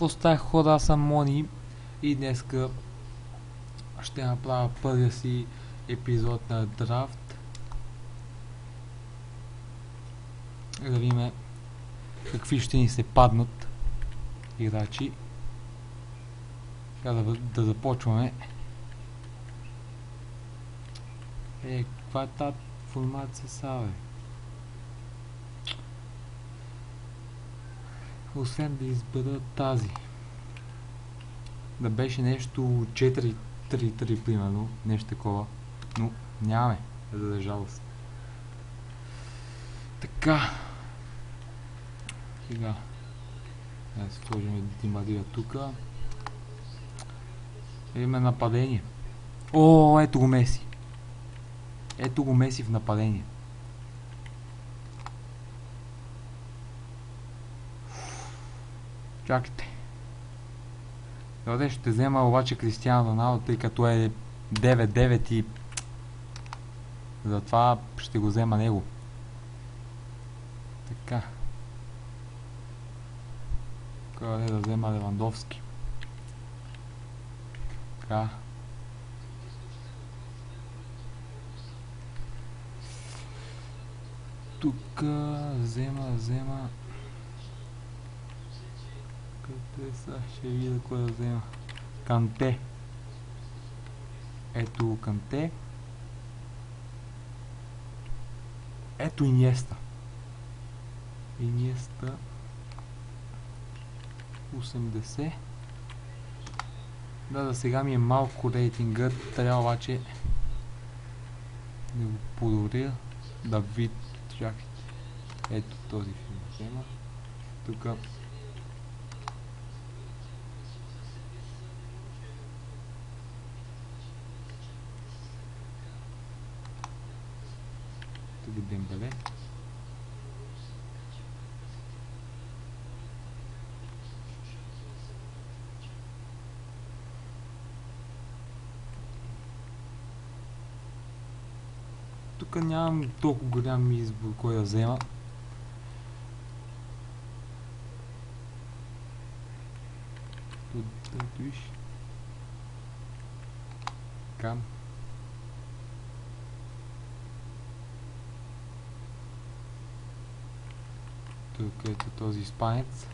Оставях хода, аз съм Мони и днеска ще направя първия си епизод на драфт. Да видим какви ще ни се паднат играчи. Сега да започваме. Каква е тази формация са, бе? Освен да избера тази. Да беше нещо 4-3-3 примерно, нещо такова. Но нямаме, за жалост. Така. Сега. Да сложим Ди Мария тука. Имаме нападение. О, ето го Меси. Ето го Меси в нападение. Чакайте. Добре, ще взема обаче Кристиано Роналдо, тъй като е 9-9 и затова ще го взема него. Така. Къде да взема Левандовски. Така. Тук взема. Къде са? Ще видя кой да взема. Канте. Ето Канте. Ето Иньеста. Иньеста 80. Да, сега ми е малко рейтингът. Трябва обаче да го подобря. Давид, чакайте. Ето този филм взема. Тук Дембеле. Тук нямам толкова голям избор кой да взема. Тут виж. Така. Тук ето този испанец.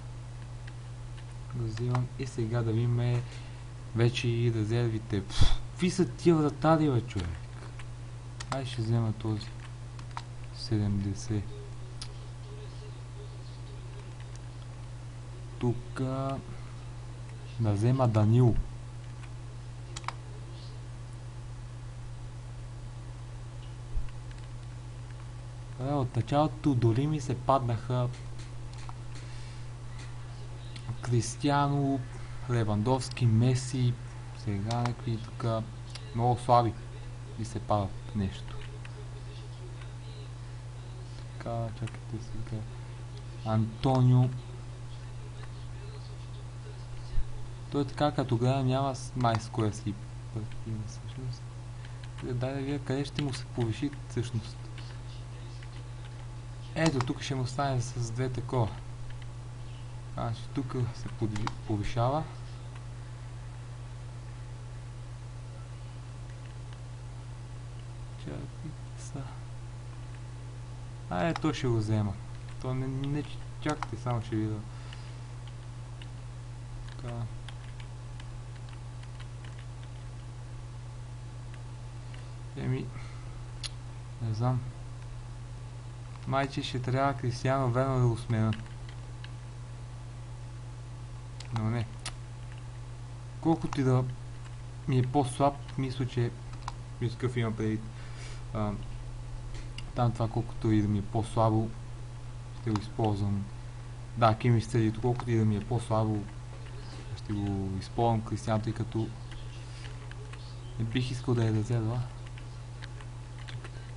Го взимам и сега да видим вече и резервите. Какви са тия вратари, бе, човек? Ай, ще взема този 70. Тук да взема Данил. От началото дори ми се паднаха Кристиано, Левандовски, Меси. Сега някакви тук много слаби ми се падат нещо. Така, чакайте сега. Антонио. Той така като гледам няма май с кое си партийна всъщност. Дай да видя къде ще му се повиши всъщност. Ето тук ще му стане с две такова. Значи тук се повишава. Чакайте са. То ще го взема. То не чакайте, само ще видя. Така. Не знам. Майче ще трябва Кристиано верно да го смена. Но не. Колкото и да ми е по-слаб, мисля, че какъв има предвид. Там това колкото и да ми е по-слабо, ще го използвам. Да, Кими Стъдито, колкото и да ми е по-слабо, ще го използвам Кристиано, тъй като не бих искал да я разедва.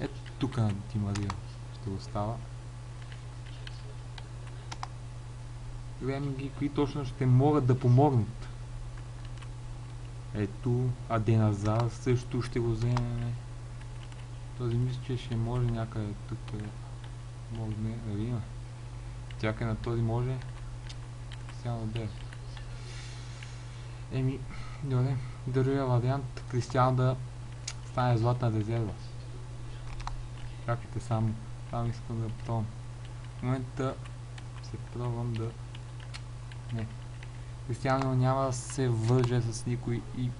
Ето тук на Ди Мария ще го става. Гледам ги, кои точно ще могат да помогнат. Ето, Аден Азар също ще го вземем. Този мисля, че ще може някъде тук да помогне. Да видим. Чакай, на този може. Сега на 9. Еми, добре, другия вариант, Кристиано да стане златна резерва. Чакайте само искам да пробвам. В момента се пробвам да... Не. Кристиано няма да се върже с никой и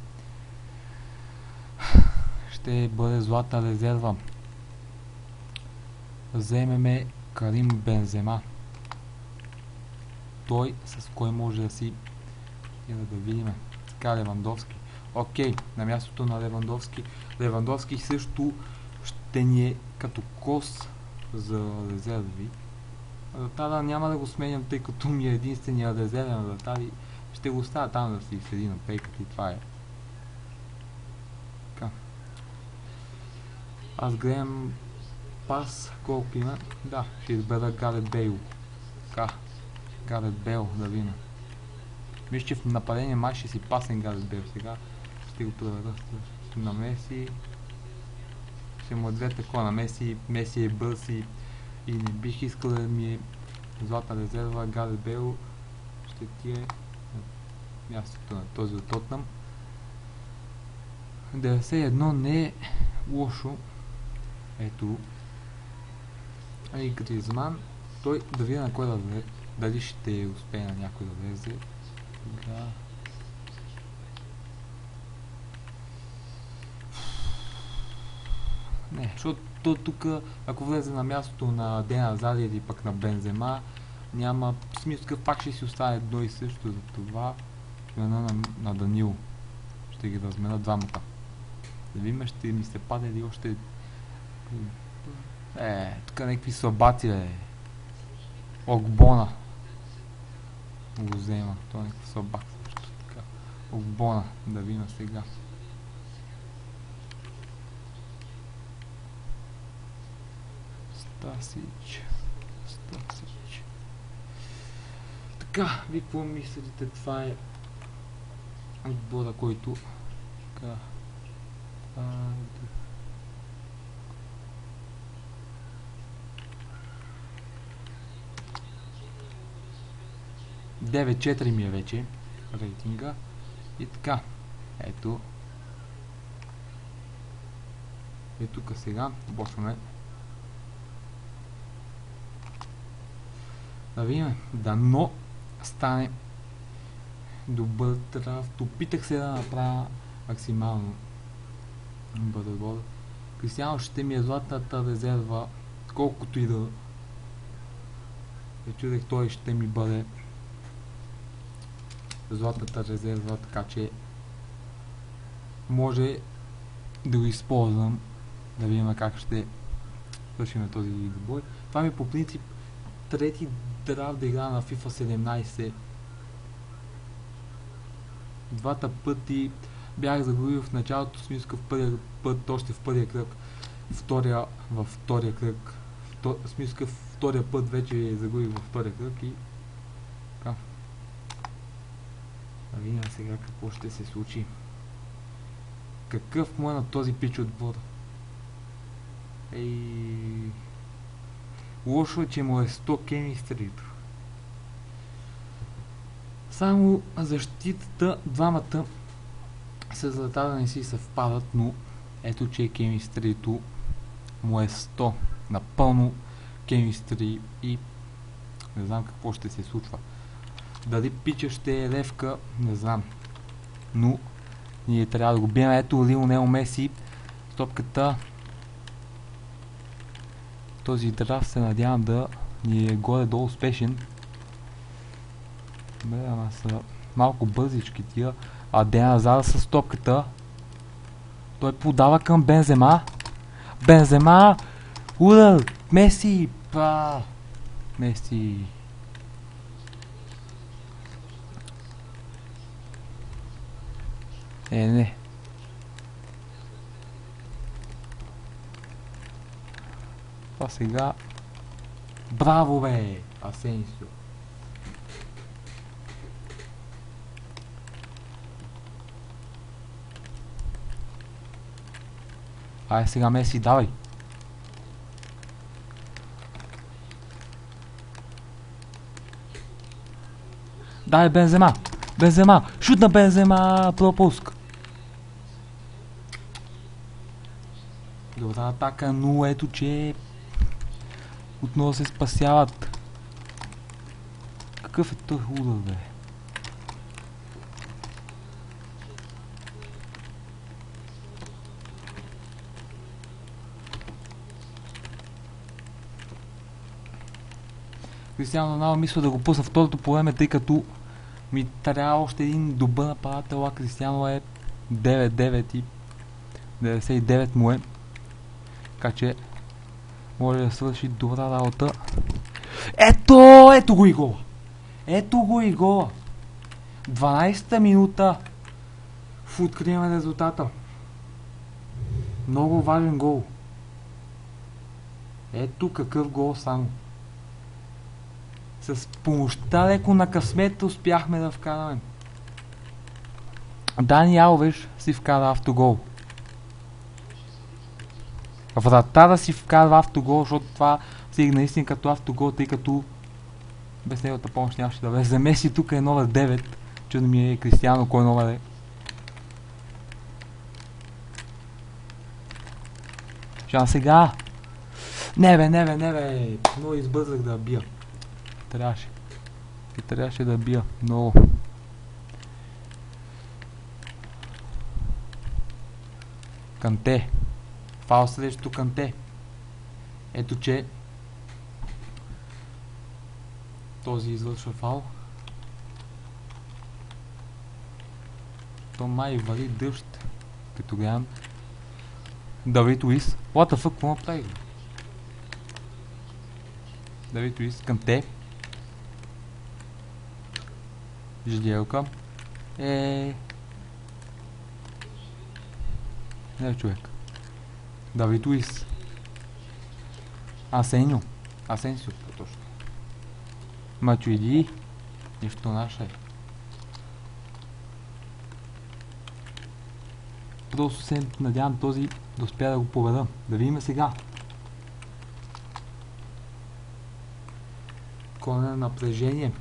ще бъде златна резерва. Вземеме Карим Бензема. Той с кой може да си... Да видим. Така, Левандовски. Окей, на мястото на Левандовски. Левандовски също ще ни е като кос за резерви. Вратара няма да го сменям, тъй като ми е единствения резервен вратар и ще го оставя там да си седи на пейката и това е. Така. Аз гледам пас, колко има. Да, ще избера Гарет Бейл. Така. Гарет Бейл да видим. Мисля, че в нападение май ще си пасен Гарет Бейл. Сега ще го проведа на Меси. Ще му две такова на Меси. Меси е бърз и не бих искал да ми е златна резерва. Гарет Бейл ще ти е мястото на този от Тотнъм. 91 не е лошо. Ето. И Гризман. Той да видя на кой да влезе. Дали ще успее на някой да влезе. Да. Не, защото тук, ако влезе на мястото на Ден Азар или пък на Бензема, няма смисъл, пак ще си остане едно и също, за това ще на Данил. Ще ги размена двамата. Да видим, ще ми се паде или още... тук някакви слабаци, Огбона го взема. Това е някакъв слабак също така. Огбона, да видим сега. Стасич. Така, вие какво мислите? Това е отбора, който така... 9-4 ми е вече рейтинга. И така, ето. И тук сега почваме да видим. Дано стане добър драфт. Опитах се да направя максимално добър отбор. Кристиано ще ми е златната резерва, колкото и да чудех, той ще ми бъде златната резерва, така че може да го използвам, да видим как ще свършим този бой. Това ми по принцип трети драфт да игра на FIFA 17. Двата пъти бях загубил в началото, смисъл в първия път, още в първия кръг, във втория кръг, смисъл втория път вече загубих във втория кръг и така. Да видим сега какво ще се случи. Какъв му е на този пич отбор? Лошо е, че му е 100 кемистрито. Само защитата, двамата с вратара да не си съвпадат, но ето, че кемистрито му е 100. Напълно кемистри и не знам какво ще се случва. Дали пича ще е левка, не знам. Но ние трябва да го бием. Ето Лионел Меси. Топката. Този драфт се надявам да ни е горе-долу успешен. Бе, ама са малко бързички тия. А Ден Азар с топката. Той подава към Бензема. Бензема! Удар! Меси! Меси! Не. Това сега... Браво, бе! Асенсио! Ай, сега Меси, давай! Дай Бензема! Бензема! Шут на Бензема! Пропуск! Добра атака, но ето че отново се спасяват. Какъв е този удар, бе? Кристиано Роналдо мисля да го пусна второто по време, тъй като ми трябва още един добър нападател, а Кристиано е 9-9 и 99 му е. Така че може да свърши добра работа. Ето го и гола! Ето го и гола! 12-та минута. Откриваме резултата. Много важен гол. Ето какъв гол само. С помощта леко на късмета успяхме да вкараме. Дани Алвеш си вкара автогол. Вратара си вкарва автогол, защото това си наистина като автогол, тъй като без неговата помощ нямаше да влезе. Меси тук е номер 9. Чудо ми е Кристиано кой номер е. Шан сега. Не бе. Много избързах да бия. Трябваше да бия. Много. Канте. Фаул срещу Канте. Ето че този извършва фаул. То май вали дъжд. Като гледам. Давид Луис. What the fuck, какво направи? Давид Луис. Канте. Жделка. Не човек. Давид Луис. Асенсио по-точно. Мачуиди. Нищо наше. Просто се надявам този да успя да го поведа. Да видим сега. Коне на напрежение.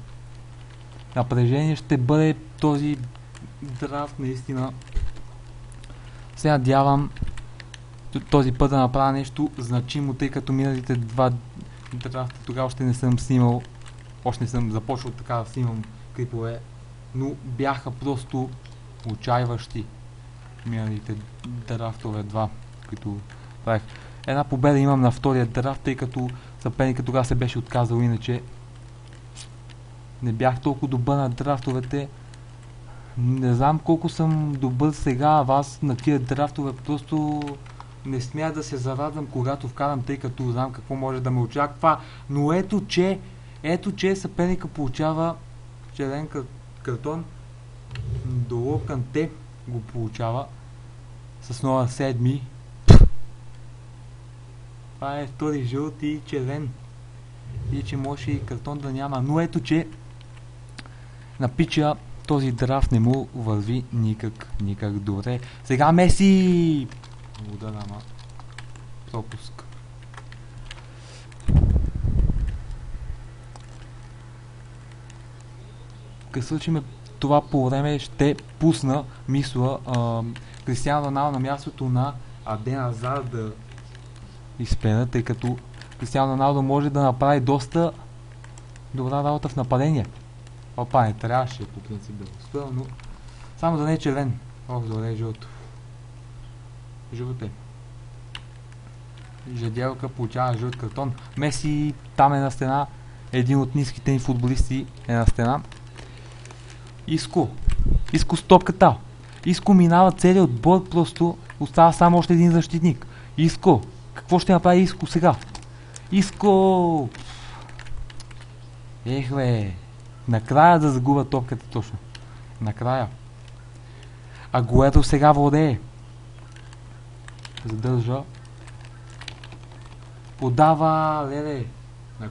Напрежение ще бъде този драфт наистина. Се надявам този път да направя нещо значимо, тъй като миналите два драфта тогава още не съм снимал, още не съм започнал така да снимам клипове, но бяха просто отчаиващи миналите драфтове два, които правих. Една победа имам на втория драфт, тъй като съперникът тогава се беше отказал, иначе не бях толкова добър на драфтовете. Не знам колко съм добър сега, а вас на тия драфтове просто не смея да се зарадвам, когато вкарам, тъй като знам какво може да ме очаква. Но ето че съперника получава червен картон. Долу Канте го получава с номер 7. Това е втори жълт и червен. И че може и картон да няма. Но ето че на пича този драфт не му върви никак добре. Сега Меси! Удара, ама пропуск. Като случиме това по време ще пусна мисля Кристиано Роналдо на мястото на Аден Азар да изпена, тъй като Кристиано Роналдо може да направи доста добра работа в нападение. Опа, не трябваше по принцип да го спра, но само да не е червен. Добре, жълто. Жълто е. Жаделка получава жълт картон. Меси там е на стена. Един от ниските ни футболисти е на стена. Иско с топката. Иско минава целият отбор, просто остава само още един защитник. Иско. Какво ще направи Иско сега? Иско! Ех бе. Накрая да загуба топката точно. Накрая. Агуеро сега владее. Задържа. Подава, леле. На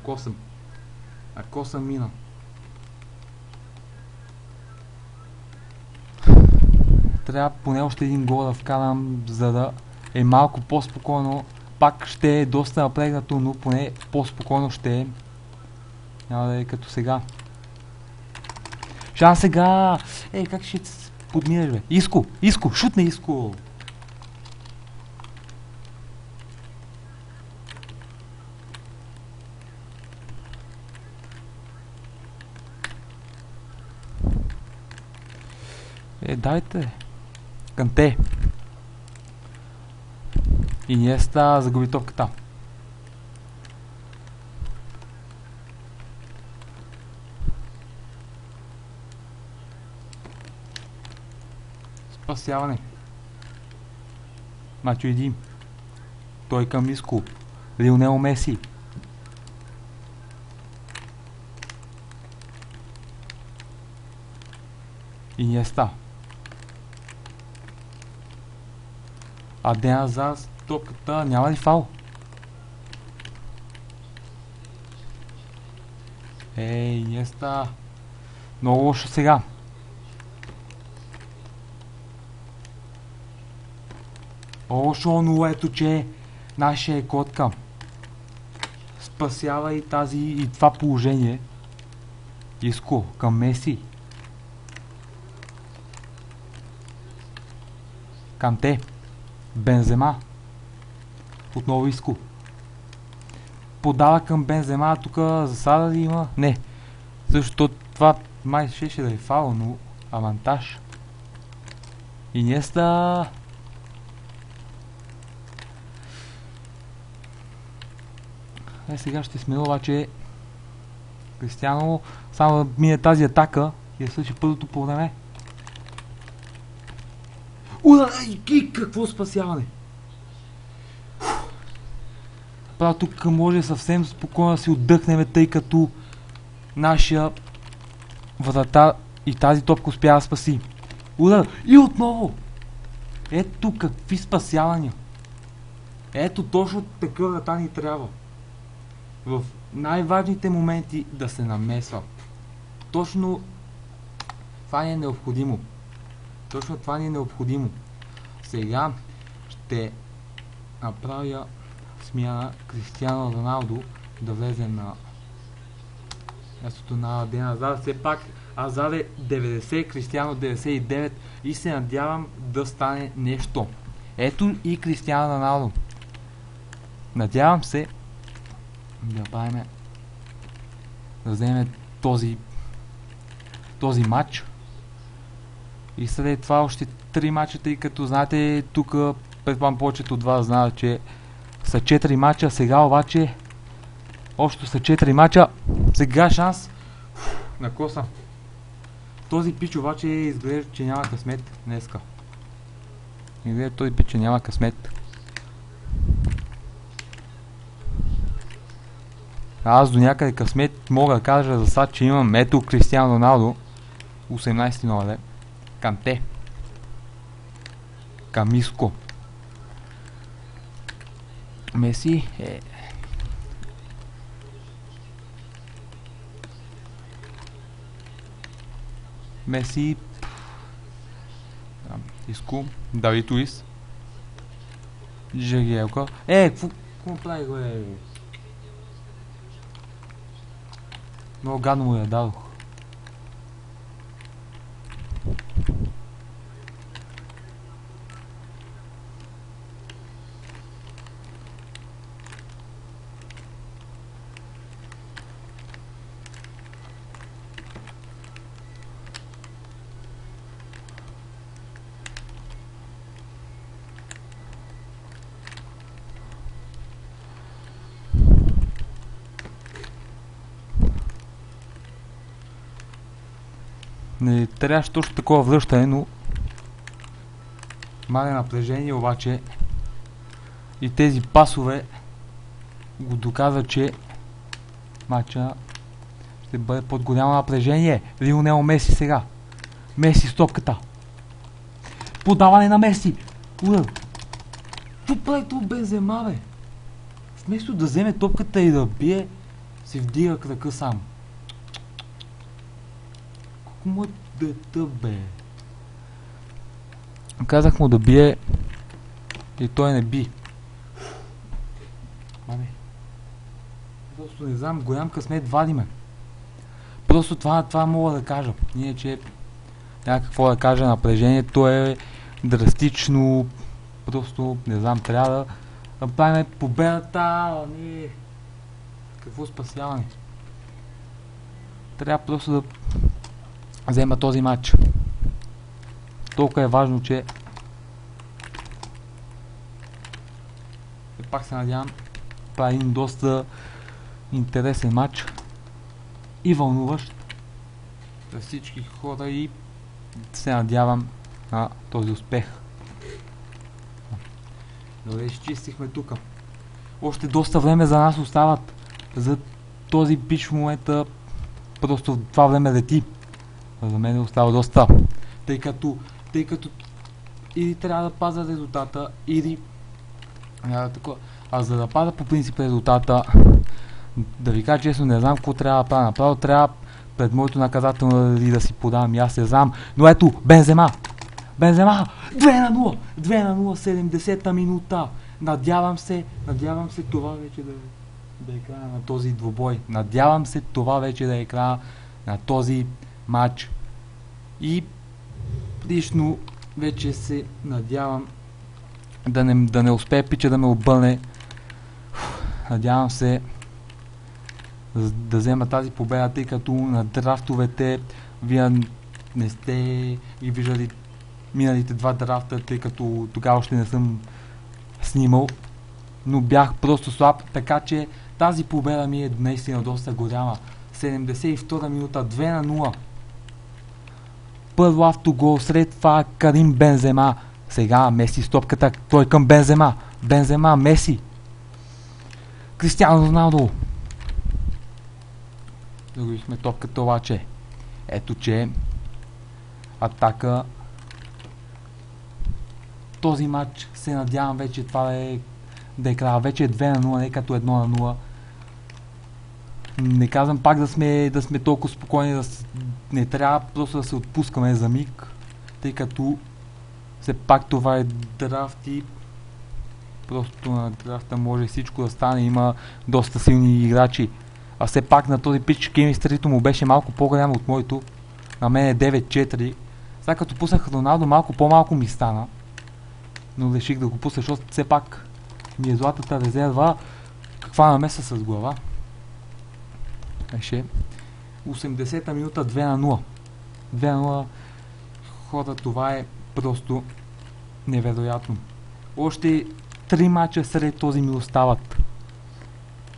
косъм мина. Трябва поне още един гол да вкарам, за да е малко по-спокойно. Пак ще е доста напрегнато, но поне по-спокойно ще е. Няма да е като сега. Шан сега! Как ще подминеш, бе? Иско! Шутне Иско! Дайте! Канте! Иньеста загуби топката. Спасяване. Мачо иди. Той към Иско. Лионел Меси. Иньеста. Аден Азар с топката. Няма ли фал? Иньеста. Много лошо сега. Но ето, че нашия е котка. Спасява и това положение. Иско към Меси. Канте. Бензема. Отново Иско. Подава към Бензема. Тук засада ли има? Не. Защото това май ще да е фал, но авантаж. Иньеста. Сега ще смело, обаче Кристиано само да мине тази атака и да свърши първото по време. Какво спасяване! Право тук може съвсем спокойно да си отдъхнем, тъй като нашия вратар и тази топка успя да спаси. И отново! Ето какви спасявания! Ето точно такъв врата ни трябва. В най-важните моменти да се намесва. Точно това ни е необходимо. Сега ще направя смяна Кристиано Роналдо да влезе на мястото на Аден Азар. Все пак Азар е 90, Кристиано 99 и се надявам да стане нещо. Ето и Кристиано Роналдо. Надявам се да вземем този матч. И след това още 3 мача, тъй като знаете, тук предполагам повечето от вас знаят, че са 4 мача, сега обаче общо са 4 мача, сега шанс на коса. Този пич обаче изглежда, че няма късмет днеска. Този пич, че няма късмет. Аз до някъде късмет мога да кажа за сега, че имам ето Кристиано Роналдо 18 номер. Канте. Камиско. Меси е... Меси... Иско. Давид Луис. Жегелка. Какво прави го е? Много гадно му я дадох. Не трябваше точно такова връщане, но мале напрежение, обаче и тези пасове го доказват, че матча ще бъде под голямо напрежение. Лионел Меси сега. Меси с топката. Подаване на Меси. Какво прави това Бензема, бе? Вместо да вземе топката и да бие, си вдига крака сам. Колко му е дета, бе? Казах му да бие и той не би. Просто не знам, голям късмет вадиме. Просто това мога да кажа. Иначе няма какво да кажа, напрежението е драстично. Просто, не знам, трябва да направим победата, не... Какво спасяване? Трябва просто да взема този матч. Толкова е важно, че пак се надявам това е един доста интересен матч и вълнуващ за всички хора и се надявам на този успех. Добре, изчистихме тук. Още доста време за нас остават. За този бич в момента просто това време лети. За мен остава доста. Тъй като или трябва да пазя резултата, или за да пазя по принцип резултата, да ви кажа честно, не знам какво трябва да правя. Направо трябва пред моето наказателно да си подавам и аз не знам. Но ето, Бензема! 2-0, 70-та минута. Надявам се това вече да е края на този двубой. Надявам се това вече да е края на този матч. И лично вече се надявам да не успее пича да ме обърне. Надявам се да взема тази победа, тъй като на драфтовете вие не сте ги виждали миналите два драфта, тъй като тогава още не съм снимал, но бях просто слаб, така че тази победа ми е наистина доста голяма. 72-та минута, 2-0. Първо автогол, след това Карим Бензема. Сега Меси с топката, той към Бензема, Меси. Кристиано Роналдо. Загубихме топката обаче. Ето че атака. Този матч се надявам вече това да е края. Вече е 2-0, не като 1-0. Не казвам пак да сме толкова спокойни, не трябва просто да се отпускаме за миг, тъй като все пак това е драфт и просто на драфта може всичко да стане, има доста силни играчи. А все пак на този пич кемистрито му беше малко по-голямо от моето. На мен е 9-4. Сега като пуснах Роналдо малко по-малко ми стана. Но реших да го пусна, защото все пак ми е златата резерва. Каква намеса с глава. Еше 80-та минута, 2-0. 2-0. Хора, това е просто невероятно. Още 3 мача сред този ми остават.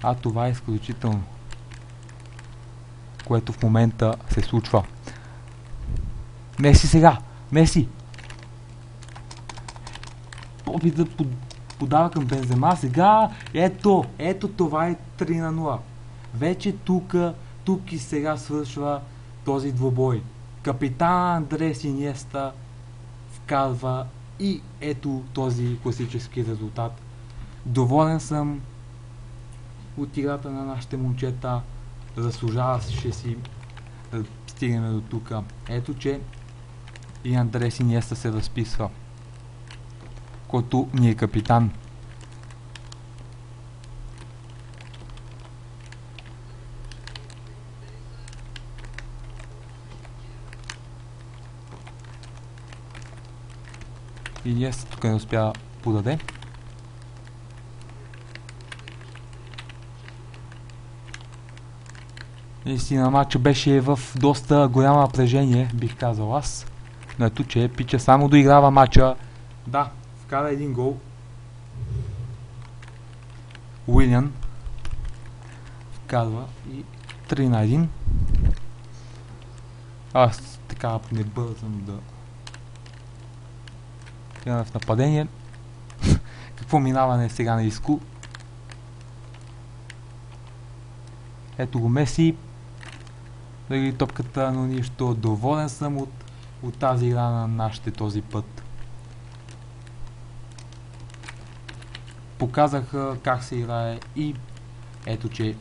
А това е изключително. Което в момента се случва. Меси сега! Меси! Опит да подава към Бензема сега. Ето това е 3-0. Вече тук и сега свършва този двубой. Капитан Андрес Иньеста вкарва и ето този класически резултат. Доволен съм от играта на нашите момчета. Заслужаваше си да стигнем до тук. Ето че и Андрес Иньеста се разписва, който ни е капитан. Иньеста тук не успя да подаде. Наистина матчът беше в доста голямо напрежение, бих казал аз. Но ето че пича само доиграва матча. Да, вкара един гол. Уилиан вкарва и 3-1. Аз така не бързам да тръгна в нападение. Какво минаване сега на Иску? Ето го Меси. Дали топката, но нищо. Доволен съм от тази игра на нашите този път. Показаха как се играе и ето че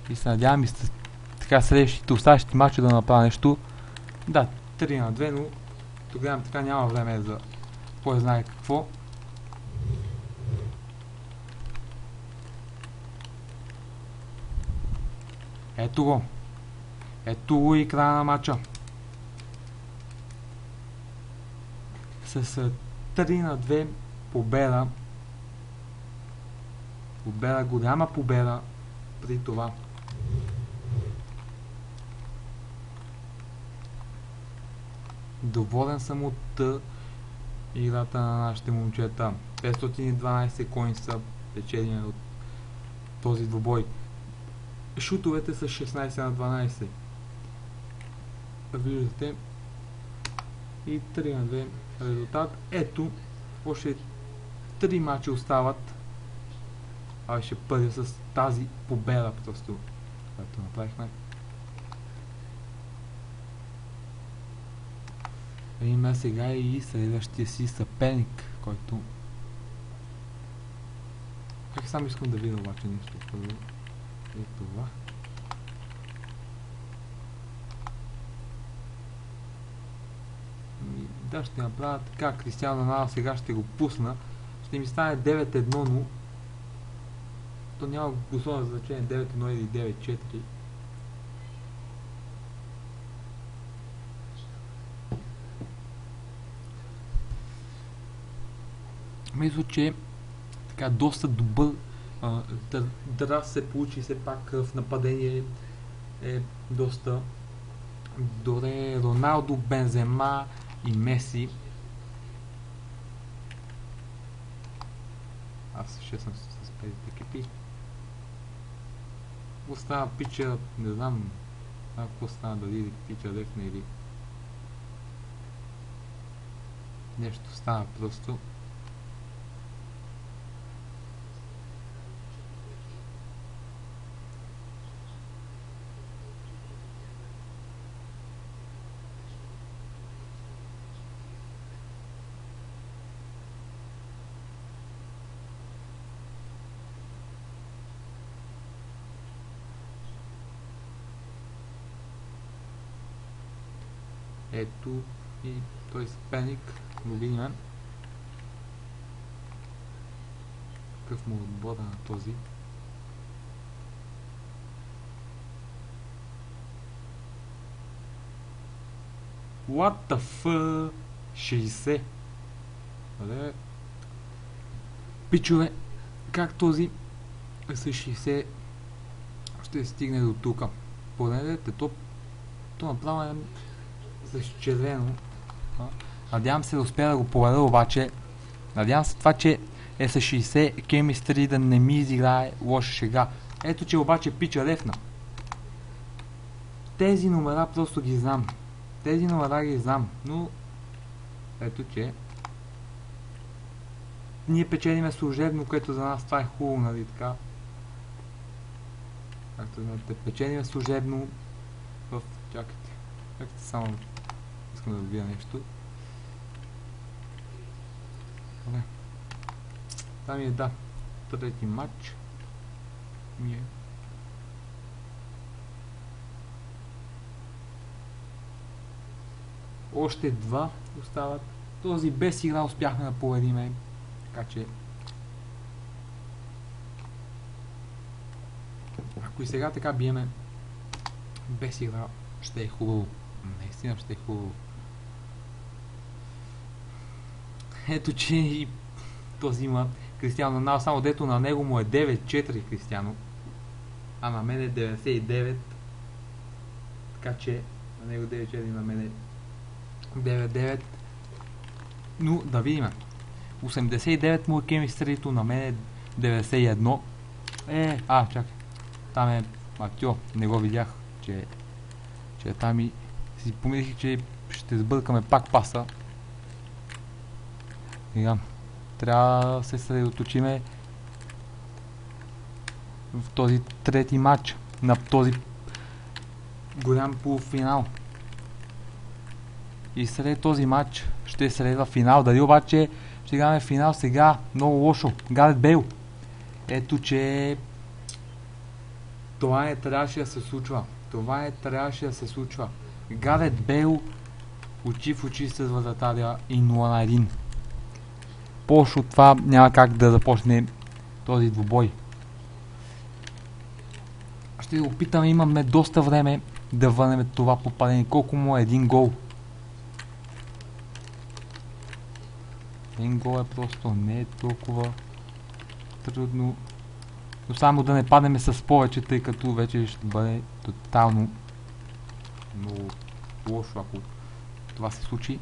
и се надявам и така следващите оставащите матчи да направя нещо. Да, 3-2, но тогава така няма време за кой знае какво. Ето го. Ето го и края на матча. С 3-2 победа. Голяма победа при това. Доволен съм от играта на нашите момчета. 512 коин са печелени от този двубой. Шутовете са 16 на 12. Виждате. И 3-2 резултат. Ето, още 3 мача остават. А ще първи с тази победа просто, която направихме. Има сега и следващия си съперник, който... Как само искам да видя обаче нещо първо. Е това. Да, ще направя така. Кристиано Роналдо сега ще го пусна. Ще ми стане 9-1, но то няма особено значение 9-1 или 9-4. Мисля, че така доста добър драфт се получи, все пак в нападение е доста добре. Роналдо, Бензема и Меси. Аз ще съм с петите екипи. Остава пича, не знам какво стана, дали пича лефна или нещо става просто. Ето и той съперник, любимен. Какъв му отбора на този? What the fuck? 60. Добре. Пичове, как този с 60 ще стигне до тука? Погледнете, то направо е с червено. Надявам се да успея да го победа, обаче надявам се това, че е с 60 Chemistry да не ми изиграе лоша шега. Ето, че обаче пича лефна. Тези номера просто ги знам. Тези номера ги знам, но ето, че ние печелиме служебно, което за нас това е хубаво, нали така. Както знаете, печелиме служебно в... Чакайте. Чакайте само... Искам да добия нещо. Добре. Там е, да, трети матч. Ние. Още два остават. Този без игра успяхме да победиме. Така че... Ако и сега така биеме без игра, ще е хубаво. Наистина ще е хубаво. Ето, че и този има Кристиано Роналдо, само дето на него му е 9-4 Кристиано, а на мен е 99, така че на него 9-4, на мен е 9-9, но да видим. 89 му е кемистрито, на мен е 91. Чакай, там е Матьо, не го видях, че там и си помислих, че ще сбъркаме пак паса. Сега, трябва да се съсредоточиме в този трети матч на този голям полуфинал. И след този матч ще следва финал. Дали обаче ще играме финал сега? Много лошо. Гарет Бейл. Ето, че това не трябваше да се случва. Гарет Бейл очи в очи с вратаря и 0-1. По-лошо от това няма как да започне този двубой. Ще опитам, имаме доста време да върнем това попадение. Колко му е един гол? Един гол е просто не е толкова трудно. Но само да не паднем с повече, тъй като вече ще бъде тотално много лошо, ако това се случи.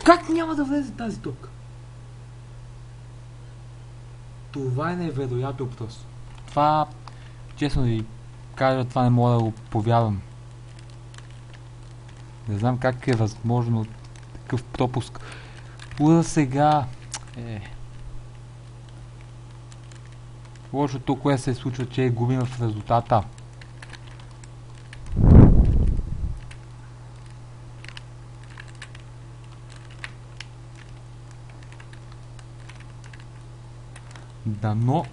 Как няма да влезе тази топка? Това е невероятно просто. Това, честно да ви кажа, това не мога да го повярвам. Не знам как е възможно такъв пропуск. Сега... Лошото, което се случва, че губим в резултата. Дано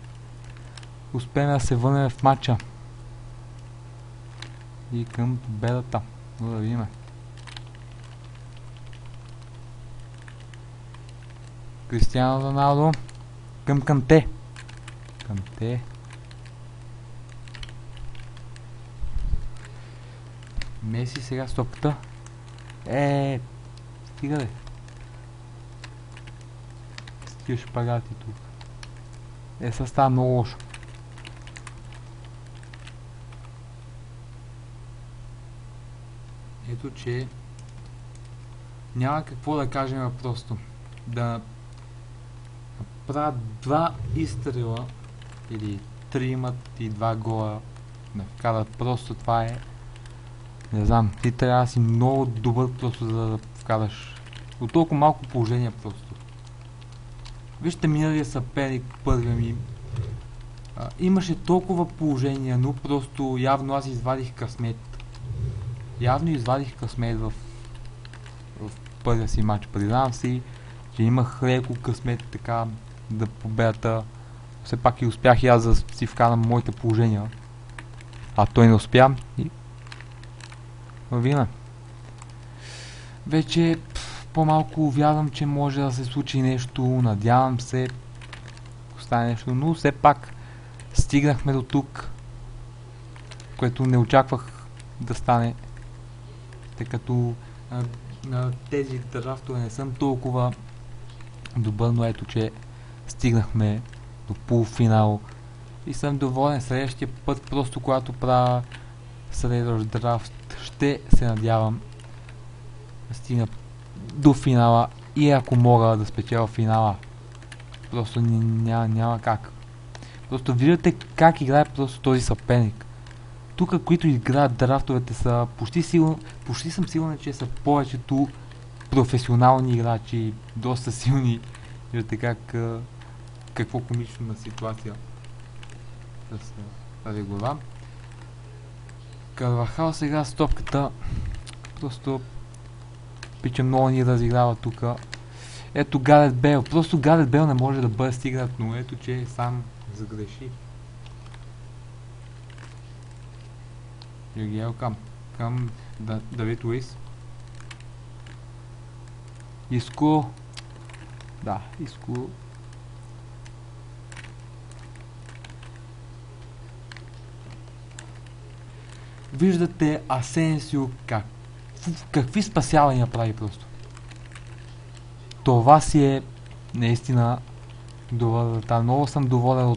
успеем да се върнем в матча и към победата. Но да видим. Кристиано Роналдо към Канте. Канте. Меси сега стопката. Стига де. Стига шпагати тук. Сега става много лошо. Ето, че няма какво да кажем просто. Да правят два изстрела или три имат и два гола да вкарат. Просто това е, не знам, ти трябва да си много добър просто за да вкараш от толкова малко положение просто. Вижте миналия съперник, първия ми. Имаше толкова положения, но просто явно аз извадих късмет. Явно извадих късмет в първия си матч. Признавам си, че имах леко късмет така да победата. Все пак и успях и аз да си вкарам моите положения. А той не успя и... Вина. Вече по-малко вярвам, че може да се случи нещо. Надявам се стане нещо, но все пак стигнахме до тук, което не очаквах да стане, тъй като на тези драфтове не съм толкова добър, но ето, че стигнахме до полуфинал и съм доволен. Следващия път, просто когато правя следващ драфт, ще се надявам да стигна до финала и ако мога да спечеля финала. Просто няма как. Просто виждате как играе просто този съперник. Тук, които играят драфтовете са почти съм сигурен, че са повечето професионални играчи, доста силни. Виждате какво комично на ситуация с тази глава. Карвахал сега с топката. Просто пича много ни разиграва тук. Ето Гарет Бейл. Просто Гарет Бейл не може да бъде стигнат, но ето, че сам загреши. Югиел към Давид Луис. Иско. Да, Иско. Виждате Асенсио какви спасявания прави просто. Това си е наистина добър. Много съм доволен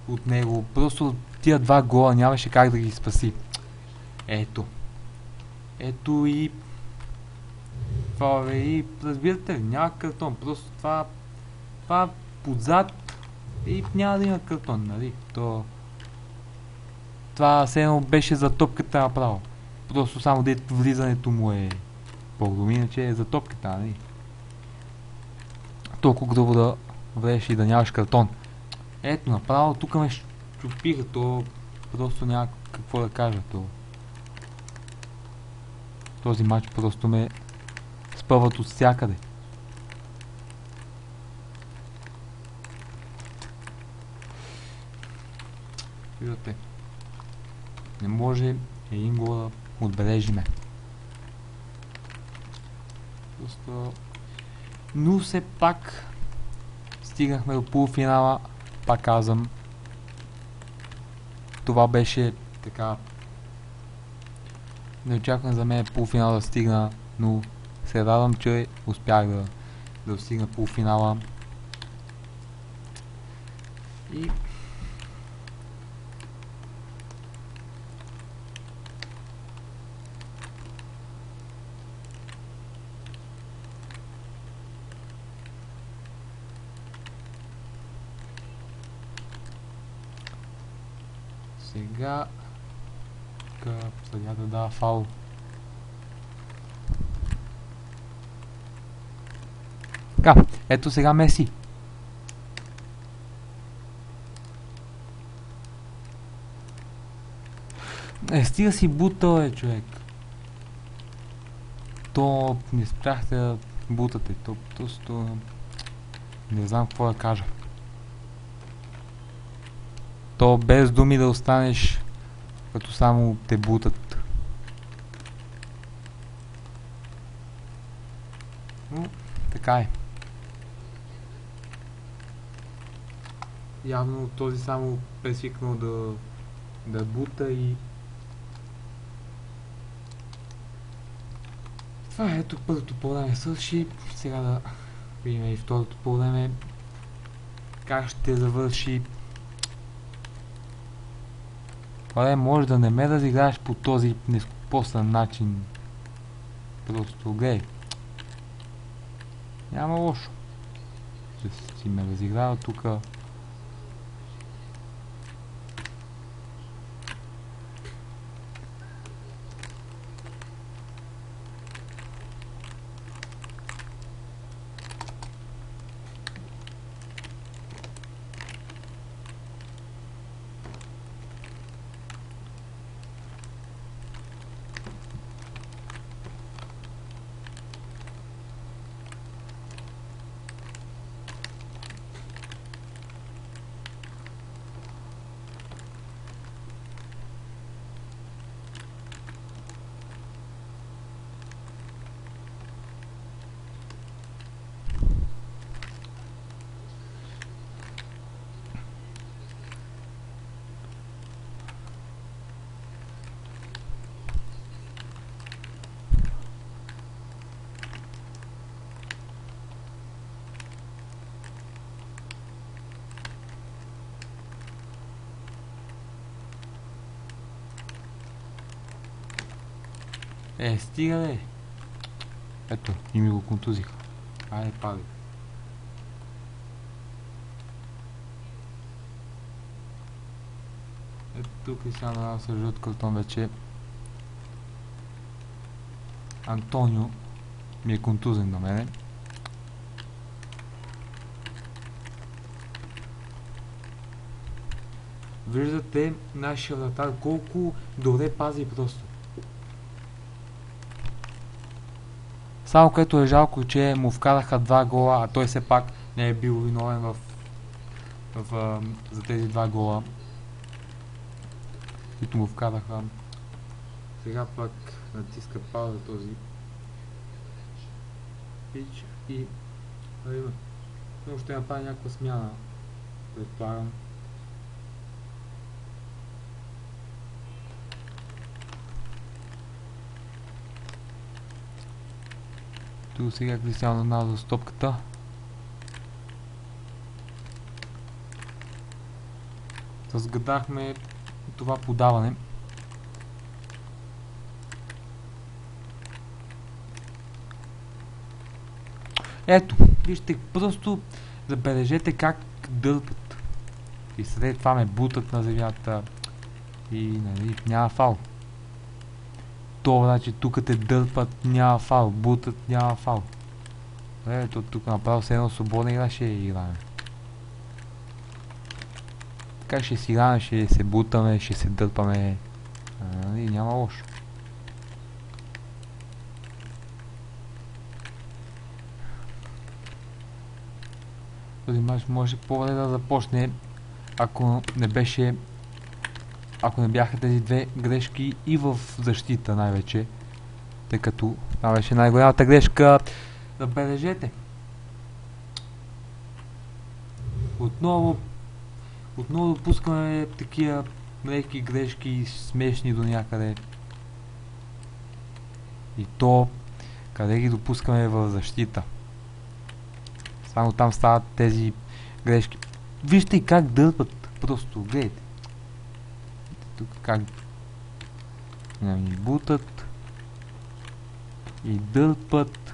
от него. Просто тия два гола нямаше как да ги спаси. Ето. Ето и... Това и разбирате ли, няма картон. Просто това подзад и няма да има картон, нали? Това все едно беше за топката направо. Просто само дето влизането му е по-големи, иначе е за топката, нали? Толкова грубо да влезеш и да нямаш картон. Ето, направо тук ме щупиха, то просто няма какво да кажа. Този матч просто ме спъват от всякъде. Виждате. Не може един гол да отбележиме. Просто... Но все пак стигнахме до полуфинала. Пак казвам. Това беше така... Неочаквано за мен полуфинал да стигна, но се радвам, че успях да достигна полуфинала. И... Сега съдията дава фаул. Така, ето сега Меси. Стига си бута, човек. То не спряхте да бутате. То просто... Не знам какво да кажа. То без думи да останеш, като само те бутат. Но, така е. Явно този само бе свикнал да бута и... Това ето първото полувреме свърши. Сега да видим и второто полувреме. Как ще завърши. Але може да не ме разиграеш по този нескопосан начин. Просто гледай. Няма лошо. Ще си ме разиграва тука. Стига де. Ето, и ми го контузиха. Айде, падай. Ето тук и сега надавам се жълт картон вече. Антонио ми е контузен на мене. Виждате нашия вратар колко добре пази просто. Само което е жалко, че му вкараха 2 гола, а той все пак не е бил виновен за тези 2 гола, които му вкараха. Сега пък натиска пауза този пич и ще направи някаква смяна, предполагам. Тук сега Кристиано Роналдо с топката. Разгадахме това подаване. Ето, вижте, просто забележете как дърпат. И след това ме бутат на земята. И нали, няма фал. Това значи тук те дърпат, няма фал, бутат, няма фал. Ето тук направо с едно свободна игра ще играем. Така ще си играем, ще се бутаме, ще се дърпаме. И няма лошо. Този мач може по-добре да започне, ако не бяха тези две грешки и в защита най-вече. Тъй като това беше най-голямата грешка. Забележете. Отново допускаме такива леки грешки, смешни до някъде. И то, къде ги допускаме в защита. Само там стават тези грешки. Вижте и как дърпат. Просто гледайте. Тук как ни бутат и дърпат.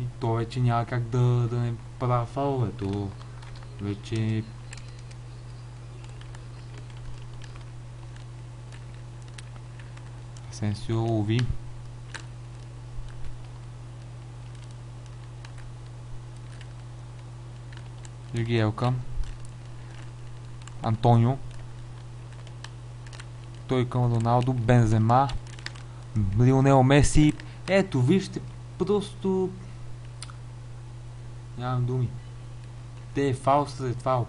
И то вече няма как да не правя фаловето. Вече Асенсио лови. Югиелка. Антонио. Той към Роналдо. Бензема. Лионел Меси. Ето вижте, просто нямам думи. Те е фал след фал.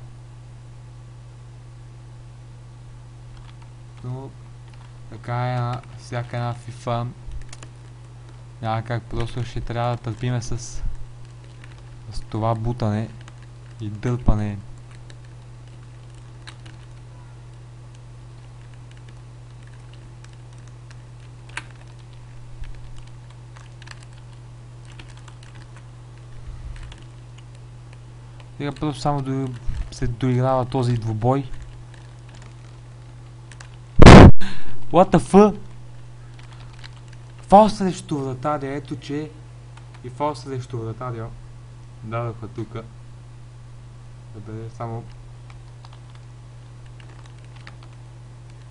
Но така е на всяка една FIFA. Няма как, просто ще трябва да търпиме с това бутане и дърпане. Сега просто само се доиграва този двубой. What the fuck? Фал срещу вратаря, ето че и фал срещу вратаря дадоха тука. Да бъде само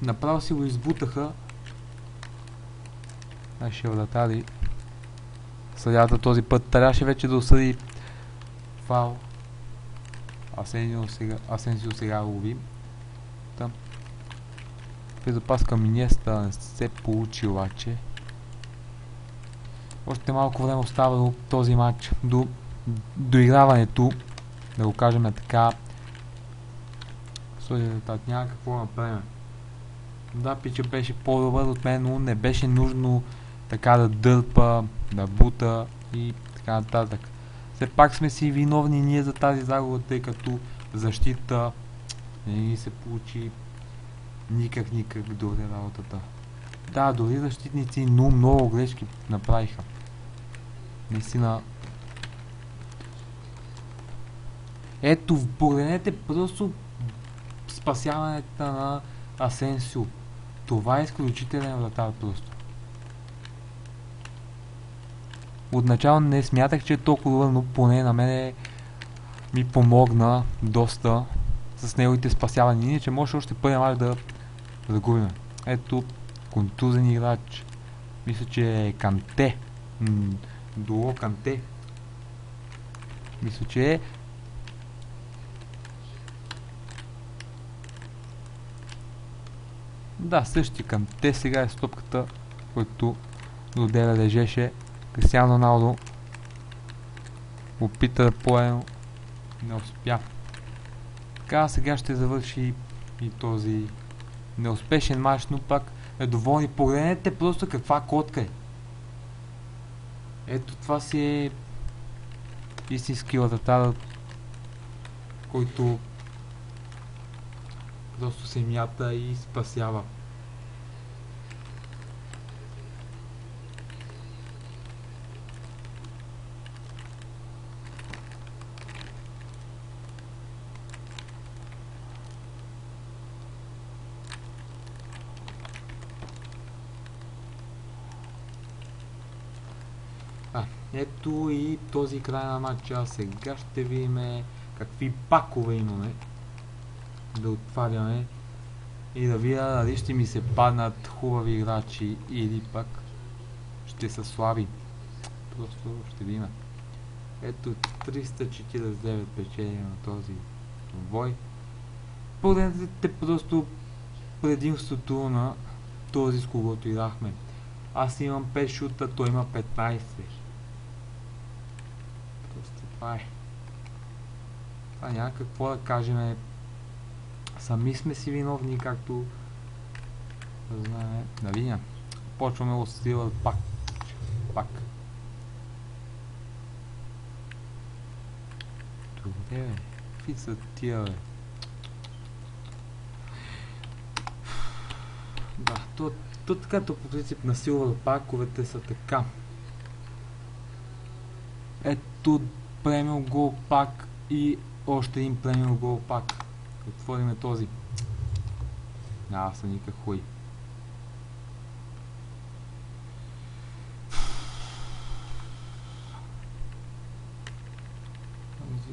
направо си го избутаха нашия вратари. Съдята този път трябваше вече да осъди фал. Асенсио сега лови. Там безопас към Иниеста не се получи обаче. Още малко време остава до този матч, до доиграването, да го кажем така. Резултат няма какво направим. Да, пича беше по-добър от мен, но не беше нужно така да дърпа, да бута и така нататък. Все пак сме си виновни ние за тази загуба, тъй като защита не ни се получи никак добре работата. Да, дори защитници, но много грешки направиха. Наистина. Ето, погледнете просто спасяването на Асенсио. Това е изключителен вратар просто. Отначало не смятах, че е толкова добър, но поне на мене ми помогна доста с неговите спасявания. Иначе може още първия мач да загубим. Ето, контузен играч. Мисля, че е Канте. Доло Канте. Мисля, че е. Да, същия Канте. Сега е стопката, който до деля лежеше. Кристиано Роналдо опита да поеме, не успя. Така, сега ще завърши и този неуспешен мач, но пак е доволни. Погледнете просто каква котка е. Ето това си е истински вратар, който просто се мята и спасява. Ето и този край на матча. Сега ще видим какви пакове имаме да отваряме и да видя дали ще ми се паднат хубави играчи или пък ще са слаби. Просто ще видим. Ето 349 печели на този бой. Погледнете просто предимството на този, с когото играхме. Аз имам 5 шута, той има 15. Просто това е. Това няма какво да кажем. Сами сме си виновни, както да знаем. Да видим. Почваме от стила пак. пак. Добре, бе. Какви са тия, бе? Да, то така, то по принцип насилва паковете са така. Ето премиум гол пак и още един премиум гол пак. Отвориме този. Няма са никак хуй.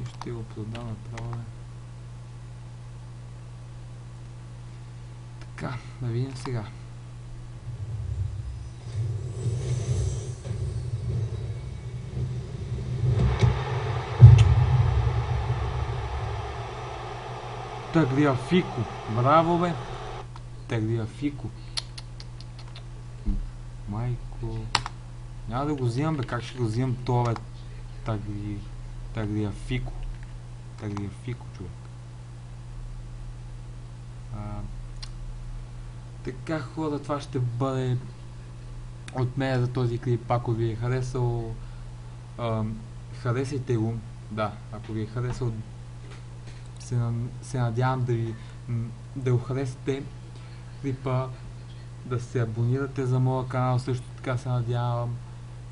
Ще го продам направо, бе. Така, да видим сега. Таgliafico. Браво, бе. Таgliafico. Майко. Няма да го взимам, бе. Как ще го взимам това, бе? Таgliafico. Таgliafico, човек. Така, хора, това ще бъде от мен за този клип. Ако ви е харесал, харесайте го. Да, ако ви е харесал, се надявам да го харесате клипа, да се абонирате за моя канал, също така се надявам,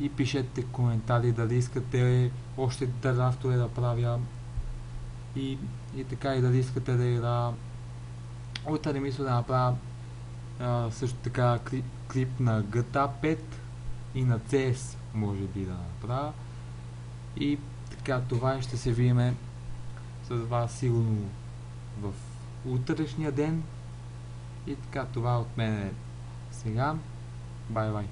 и пишете коментари дали искате още драфтове да правя и така, и дали искате да утре мисля да направя също така клип на GTA 5 и на CS може би да направя. И така, това ще се видим с вас сигурно в утрешния ден. И така, това от мен е сега. Бай-бай.